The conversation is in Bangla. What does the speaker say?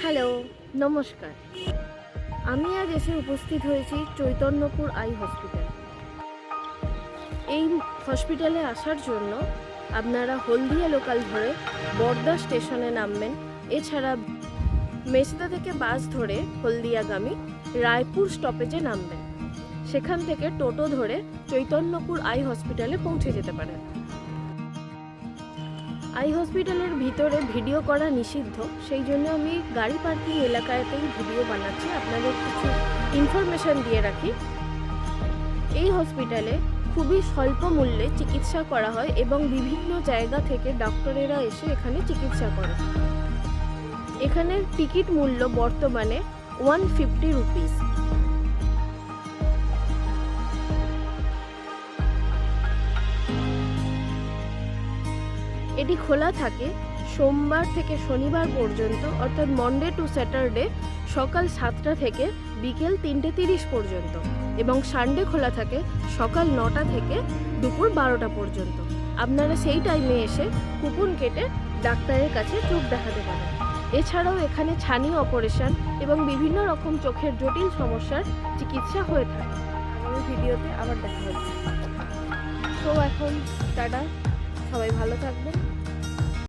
হ্যালো, নমস্কার। আমি আজ এসে উপস্থিত হয়েছি চৈতন্যপুর আই হসপিটাল। এই হসপিটালে আসার জন্য আপনারা হলদিয়া লোকাল ধরে বড়দা স্টেশনে নামবেন। এছাড়া মেসদা থেকে বাস ধরে হলদিয়াগামী রায়পুর স্টপেজে নামবেন। সেখান থেকে টোটো ধরে চৈতন্যপুর আই হসপিটালে পৌঁছে যেতে পারেন। আই হসপিটালের ভিতরে ভিডিও করা নিষিদ্ধ, সেই জন্য আমি গাড়ি পার্কিং এলাকাতেই ভিডিও বানাচ্ছি। আপনাদের কিছু ইনফরমেশন দিয়ে রাখি। এই হসপিটালে খুবই স্বল্প মূল্যে চিকিৎসা করা হয় এবং বিভিন্ন জায়গা থেকে ডক্টরেরা এসে এখানে চিকিৎসা করে। এখানের টিকিট মূল্য বর্তমানে 150 রুপিস। এটি খোলা থাকে সোমবার থেকে শনিবার পর্যন্ত, অর্থাৎ মন্ডে টু স্যাটারডে সকাল 7টা থেকে বিকেল 3:30 পর্যন্ত, এবং সানডে খোলা থাকে সকাল 9টা থেকে দুপুর 12টা পর্যন্ত। আপনারা সেই টাইমে এসে কুপন কেটে ডাক্তারের কাছে চোখ দেখাতে পারেন। এছাড়াও এখানে ছানি অপারেশন এবং বিভিন্ন রকম চোখের জটিল সমস্যার চিকিৎসা হয়ে থাকে। আগামী ভিডিওতে আবার দেখা হচ্ছে। তো এখন টাটা, সবাই ভালো থাকবেন।